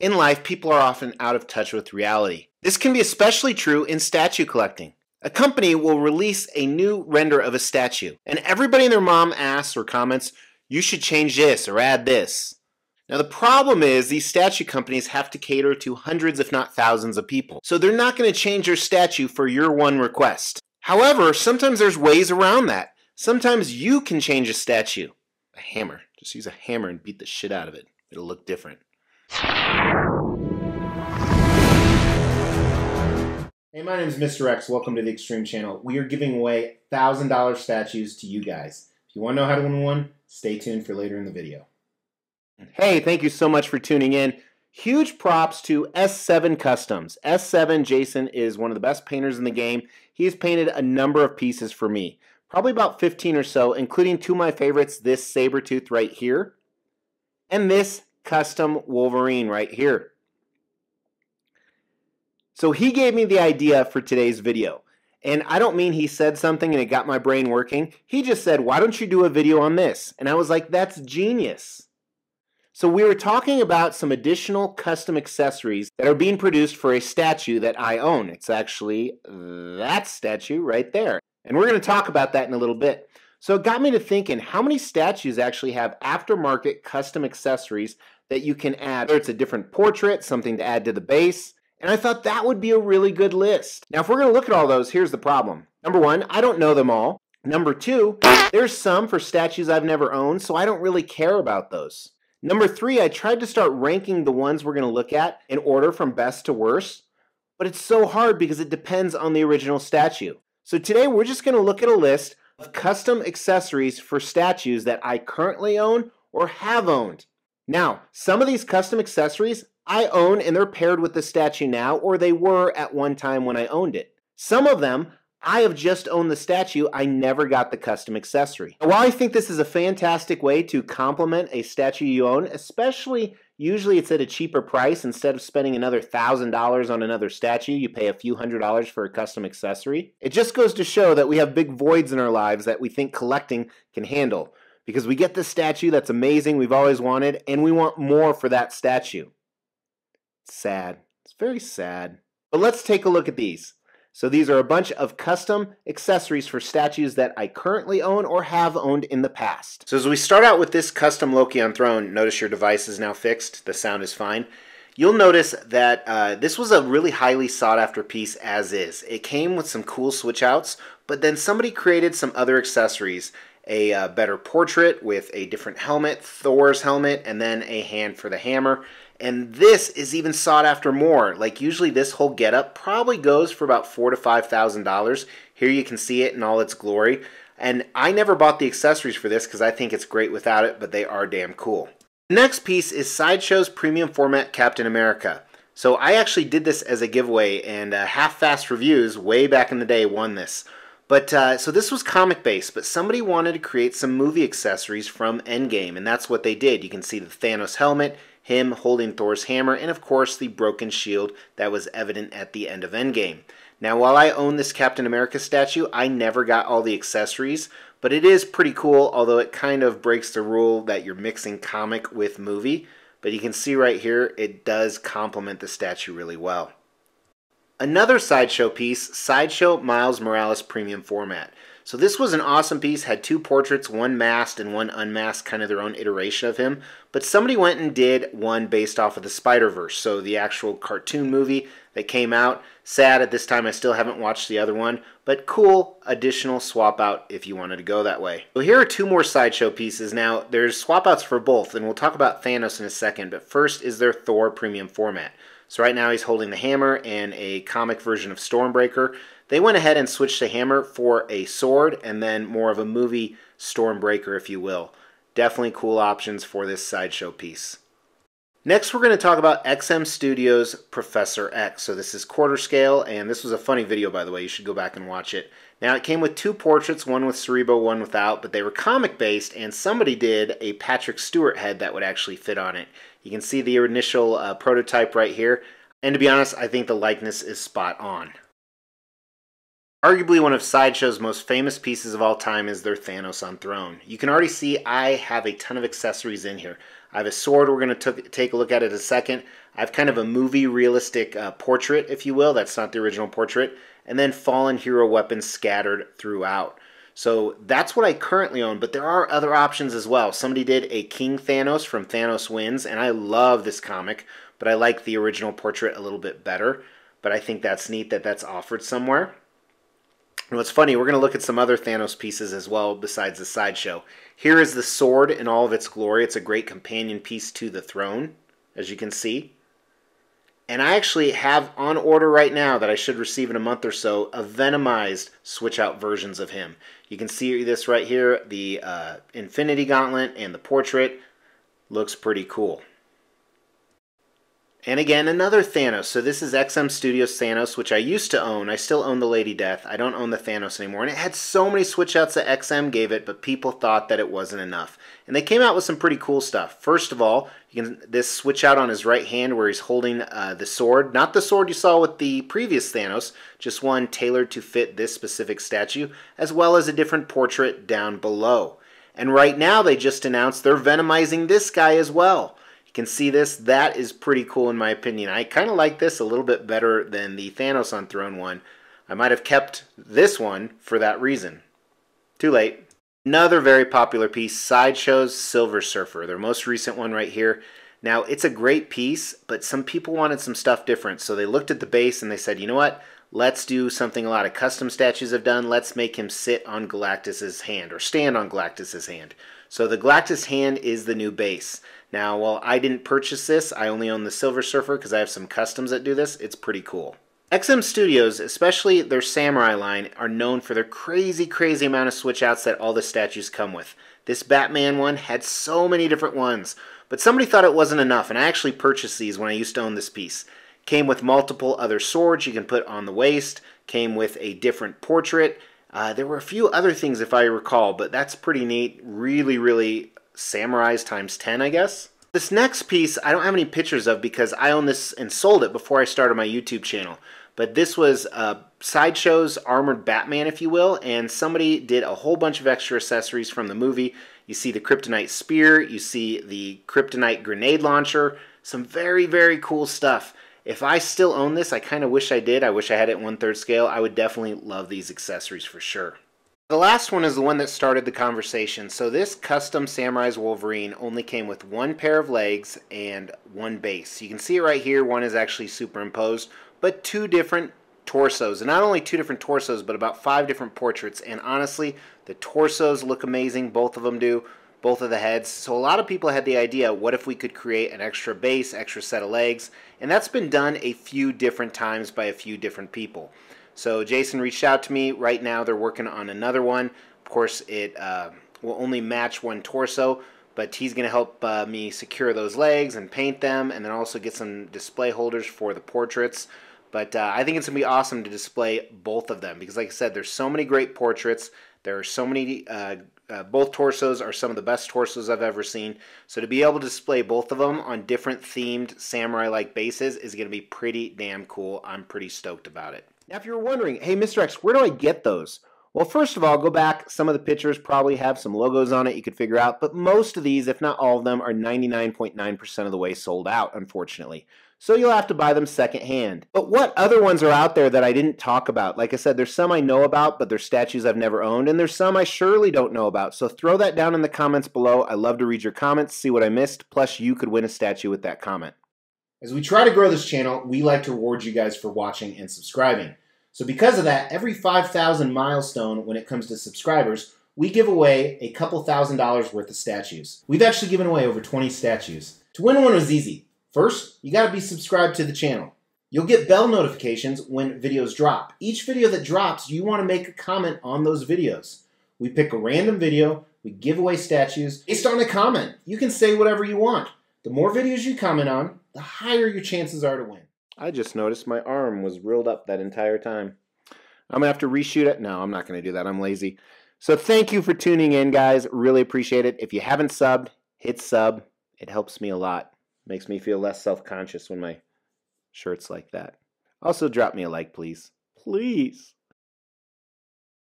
In life, people are often out of touch with reality. This can be especially true in statue collecting. A company will release a new render of a statue, and everybody and their mom asks or comments, "You should change this or add this." Now the problem is these statue companies have to cater to hundreds if not thousands of people, so they're not going to change your statue for your one request. However, sometimes there's ways around that. Sometimes you can change a statue. A hammer. Just use a hammer and beat the shit out of it. It'll look different. Hey, my name is Mr. X. Welcome to the Extreme Channel. We are giving away $1,000 statues to you guys. If you want to know how to win one, stay tuned for later in the video. Hey, thank you so much for tuning in. Huge props to S7 Customs. S7 Jason is one of the best painters in the game. He has painted a number of pieces for me. Probably about 15 or so, including two of my favorites, this Sabretooth right here, and this custom Wolverine right here. So he gave me the idea for today's video. And I don't mean he said something and it got my brain working. He just said, "Why don't you do a video on this?" And I was like, that's genius. So we were talking about some additional custom accessories that are being produced for a statue that I own. It's actually that statue right there. And we're going to talk about that in a little bit. So it got me to thinking, how many statues actually have aftermarket custom accessories that you can add? Whether it's a different portrait, something to add to the base. And I thought that would be a really good list. Now, if we're going to look at all those, here's the problem. Number one, I don't know them all. Number two, there's some for statues I've never owned, so I don't really care about those. Number three, I tried to start ranking the ones we're going to look at in order from best to worst, but it's so hard because it depends on the original statue. So today we're just going to look at a list of custom accessories for statues that I currently own or have owned. Now, some of these custom accessories I own and they're paired with the statue now, or they were at one time when I owned it. Some of them, I have just owned the statue, I never got the custom accessory. While I think this is a fantastic way to complement a statue you own, especially usually it's at a cheaper price, instead of spending another $1,000 on another statue, you pay a few $100s for a custom accessory. It just goes to show that we have big voids in our lives that we think collecting can handle. Because we get this statue that's amazing, we've always wanted, and we want more for that statue. Sad. It's very sad. But let's take a look at these. So these are a bunch of custom accessories for statues that I currently own or have owned in the past. So as we start out with this custom Loki on throne, notice your device is now fixed. The sound is fine. You'll notice that this was a really highly sought after piece as is. It came with some cool switch outs, but then somebody created some other accessories. A better portrait with a different helmet, Thor's helmet, and then a hand for the hammer. And this is even sought after more. Like usually this whole getup probably goes for about $4,000 to $5,000. Here you can see it in all its glory. And I never bought the accessories for this because I think it's great without it, but they are damn cool. The next piece is Sideshow's premium format Captain America. So I actually did this as a giveaway, and Half-Fast Reviews way back in the day won this. But so this was comic based, but somebody wanted to create some movie accessories from Endgame, and that's what they did. You can see the Thanos helmet, him holding Thor's hammer, and of course the broken shield that was evident at the end of Endgame. Now while I own this Captain America statue, I never got all the accessories, but it is pretty cool, although it kind of breaks the rule that you're mixing comic with movie. But you can see right here, it does complement the statue really well. Another Sideshow piece, Sideshow Miles Morales Premium Format. So this was an awesome piece, had two portraits, one masked and one unmasked, kind of their own iteration of him. But somebody went and did one based off of the Spider-Verse, so the actual cartoon movie that came out. Sad at this time I still haven't watched the other one, but cool additional swap out if you wanted to go that way. So here are two more Sideshow pieces. Now there's swap outs for both, and we'll talk about Thanos in a second, but first is their Thor Premium Format. So right now he's holding the hammer and a comic version of Stormbreaker. They went ahead and switched the hammer for a sword and then more of a movie Stormbreaker, if you will. Definitely cool options for this Sideshow piece. Next we're going to talk about XM Studios Professor X. So this is quarter scale, and this was a funny video, by the way. You should go back and watch it. Now it came with two portraits, one with Cerebro, one without, but they were comic based, and somebody did a Patrick Stewart head that would actually fit on it. You can see the initial prototype right here, and to be honest, I think the likeness is spot on. Arguably one of Sideshow's most famous pieces of all time is their Thanos on throne. You can already see I have a ton of accessories in here. I have a sword we're going to take a look at in a second. I have kind of a movie realistic portrait, if you will. That's not the original portrait. And then fallen hero weapons scattered throughout. So that's what I currently own, but there are other options as well. Somebody did a King Thanos from Thanos Wins, and I love this comic, but I like the original portrait a little bit better. But I think that's neat that that's offered somewhere. And what's funny, we're going to look at some other Thanos pieces as well besides the sideshow. Here is the sword in all of its glory. It's a great companion piece to the throne, as you can see. And I actually have on order right now that I should receive in a month or so a Venomized switch-out versions of him. You can see this right here, the Infinity Gauntlet and the portrait. Looks pretty cool. And again, another Thanos. So this is XM Studios Thanos, which I used to own. I still own the Lady Death. I don't own the Thanos anymore. And it had so many switch-outs that XM gave it, but people thought that it wasn't enough. And they came out with some pretty cool stuff. First of all, this switch out on his right hand where he's holding the sword. Not the sword you saw with the previous Thanos, just one tailored to fit this specific statue, as well as a different portrait down below. And right now they just announced they're venomizing this guy as well. You can see this. That is pretty cool in my opinion. I kind of like this a little bit better than the Thanos on Throne one. I might have kept this one for that reason. Too late. Another very popular piece, Sideshow's Silver Surfer, their most recent one right here. Now, it's a great piece, but some people wanted some stuff different. So they looked at the base and they said, you know what? Let's do something a lot of custom statues have done. Let's make him sit on Galactus's hand or stand on Galactus's hand. So the Galactus hand is the new base. Now, while I didn't purchase this, I only own the Silver Surfer because I have some customs that do this. It's pretty cool. XM Studios, especially their Samurai line, are known for their crazy amount of switch outs that all the statues come with. This Batman one had so many different ones, but somebody thought it wasn't enough, and I actually purchased these when I used to own this piece. Came with multiple other swords you can put on the waist, came with a different portrait. There were a few other things if I recall, but that's pretty neat. Really samurais times 10, I guess. This next piece I don't have any pictures of because I own this and sold it before I started my YouTube channel. But this was Sideshow's Armored Batman, if you will, and somebody did a whole bunch of extra accessories from the movie. You see the Kryptonite Spear, you see the Kryptonite Grenade Launcher, some very cool stuff. If I still own this, I kind of wish I did. I wish I had it 1/3 scale. I would definitely love these accessories for sure. The last one is the one that started the conversation. So this custom Samurai's Wolverine only came with one pair of legs and one base. You can see it right here. One is actually superimposed, but two different torsos. And not only two different torsos, but about 5 different portraits. And honestly, the torsos look amazing. Both of them do. Both of the heads. So a lot of people had the idea, what if we could create an extra base, extra set of legs? And that's been done a few different times by a few different people. So Jason reached out to me. Right now they're working on another one. Of course, it will only match one torso, but he's going to help me secure those legs and paint them, and then also get some display holders for the portraits. But I think it's going to be awesome to display both of them because, like I said, there's so many great portraits. There are so many, both torsos are some of the best torsos I've ever seen. So to be able to display both of them on different themed samurai-like bases is going to be pretty damn cool. I'm pretty stoked about it. Now, if you're wondering, hey, Mr. X, where do I get those? Well, first of all, go back. Some of the pictures probably have some logos on it you could figure out, but most of these, if not all of them, are 99.9% of the way sold out, unfortunately. So you'll have to buy them secondhand. But what other ones are out there that I didn't talk about? Like I said, there's some I know about, but they're statues I've never owned, and there's some I surely don't know about. So throw that down in the comments below. I love to read your comments, see what I missed, plus you could win a statue with that comment. As we try to grow this channel, we like to reward you guys for watching and subscribing. So because of that, every 5,000 milestone when it comes to subscribers, we give away a couple $1,000s worth of statues. We've actually given away over 20 statues. To win one was easy. First, you gotta be subscribed to the channel. You'll get bell notifications when videos drop. Each video that drops, you wanna make a comment on those videos. We pick a random video, we give away statues based on a comment. You can say whatever you want. The more videos you comment on, the higher your chances are to win. I just noticed my arm was reeled up that entire time. I'm going to have to reshoot it. No, I'm not going to do that. I'm lazy. So thank you for tuning in, guys. Really appreciate it. If you haven't subbed, hit sub. It helps me a lot. Makes me feel less self-conscious when my shirt's like that. Also, drop me a like, please. Please.